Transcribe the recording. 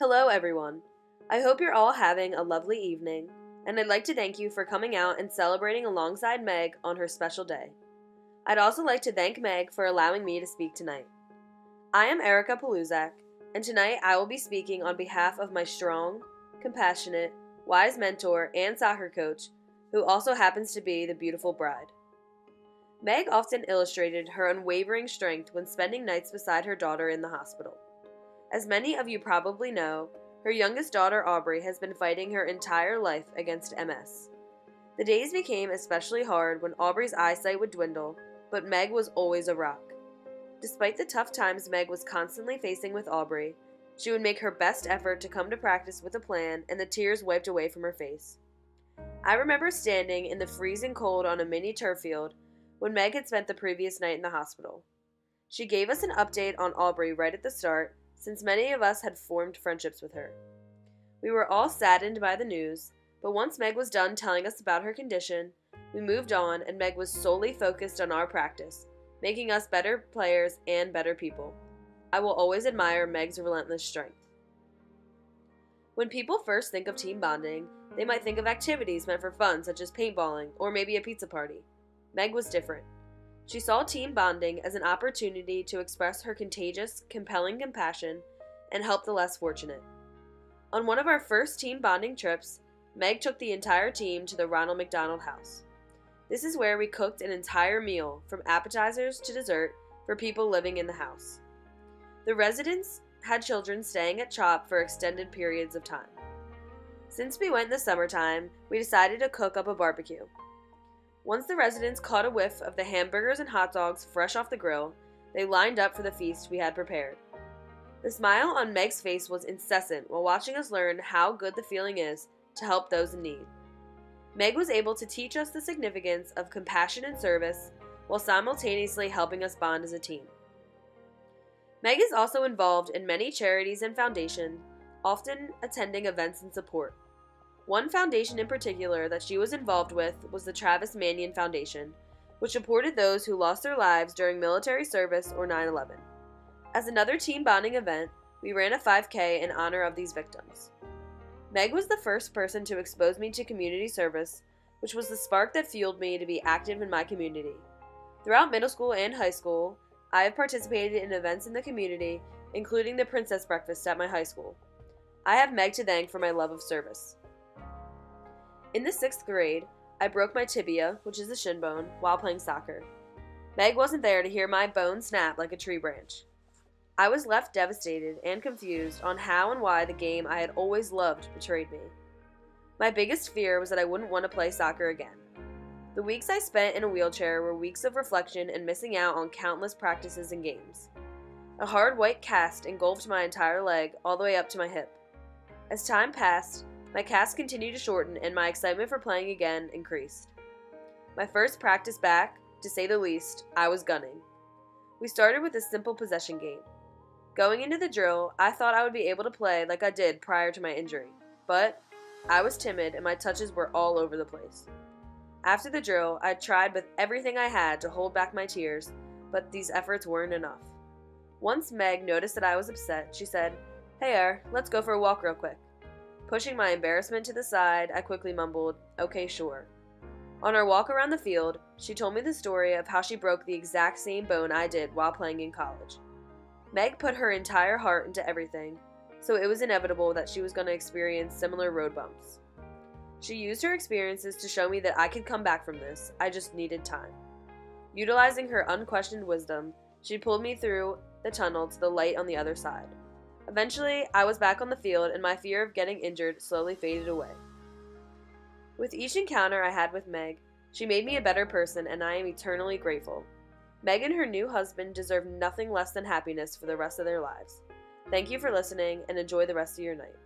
Hello, everyone. I hope you're all having a lovely evening, and I'd like to thank you for coming out and celebrating alongside Meg on her special day. I'd also like to thank Meg for allowing me to speak tonight. I am Erica Paluzak, and tonight I will be speaking on behalf of my strong, compassionate, wise mentor and soccer coach, who also happens to be the beautiful bride. Meg often illustrated her unwavering strength when spending nights beside her daughter in the hospital. As many of you probably know, her youngest daughter Aubrey has been fighting her entire life against MS. The days became especially hard when Aubrey's eyesight would dwindle, but Meg was always a rock. Despite the tough times Meg was constantly facing with Aubrey, she would make her best effort to come to practice with a plan and the tears wiped away from her face. I remember standing in the freezing cold on a mini turf field when Meg had spent the previous night in the hospital. She gave us an update on Aubrey right at the start, since many of us had formed friendships with her. We were all saddened by the news, but once Meg was done telling us about her condition, we moved on and Meg was solely focused on our practice, making us better players and better people. I will always admire Meg's relentless strength. When people first think of team bonding, they might think of activities meant for fun such as paintballing or maybe a pizza party. Meg was different. She saw team bonding as an opportunity to express her contagious, compelling compassion and help the less fortunate. On one of our first team bonding trips, Meg took the entire team to the Ronald McDonald House. This is where we cooked an entire meal, from appetizers to dessert, for people living in the house. The residents had children staying at CHOP for extended periods of time. Since we went in the summertime, we decided to cook up a barbecue. Once the residents caught a whiff of the hamburgers and hot dogs fresh off the grill, they lined up for the feast we had prepared. The smile on Meg's face was incessant while watching us learn how good the feeling is to help those in need. Meg was able to teach us the significance of compassion and service while simultaneously helping us bond as a team. Meg is also involved in many charities and foundations, often attending events and support. One foundation in particular that she was involved with was the Travis Manion Foundation, which supported those who lost their lives during military service or 9/11. As another team bonding event, we ran a 5K in honor of these victims. Meg was the first person to expose me to community service, which was the spark that fueled me to be active in my community. Throughout middle school and high school, I have participated in events in the community, including the Princess Breakfast at my high school. I have Meg to thank for my love of service. In the 6th grade, I broke my tibia, which is the shin bone, while playing soccer. Meg wasn't there to hear my bone snap like a tree branch. I was left devastated and confused on how and why the game I had always loved betrayed me. My biggest fear was that I wouldn't want to play soccer again. The weeks I spent in a wheelchair were weeks of reflection and missing out on countless practices and games. A hard white cast engulfed my entire leg all the way up to my hip. As time passed, my cast continued to shorten and my excitement for playing again increased. My first practice back, to say the least, I was gunning. We started with a simple possession game. Going into the drill, I thought I would be able to play like I did prior to my injury, but I was timid and my touches were all over the place. After the drill, I tried with everything I had to hold back my tears, but these efforts weren't enough. Once Meg noticed that I was upset, she said, "Hey, let's go for a walk real quick." Pushing my embarrassment to the side, I quickly mumbled, "Okay, sure." On our walk around the field, she told me the story of how she broke the exact same bone I did while playing in college. Meg put her entire heart into everything, so it was inevitable that she was going to experience similar road bumps. She used her experiences to show me that I could come back from this, I just needed time. Utilizing her unquestioned wisdom, she pulled me through the tunnel to the light on the other side. Eventually, I was back on the field and my fear of getting injured slowly faded away. With each encounter I had with Meg, she made me a better person and I am eternally grateful. Meg and her new husband deserve nothing less than happiness for the rest of their lives. Thank you for listening and enjoy the rest of your night.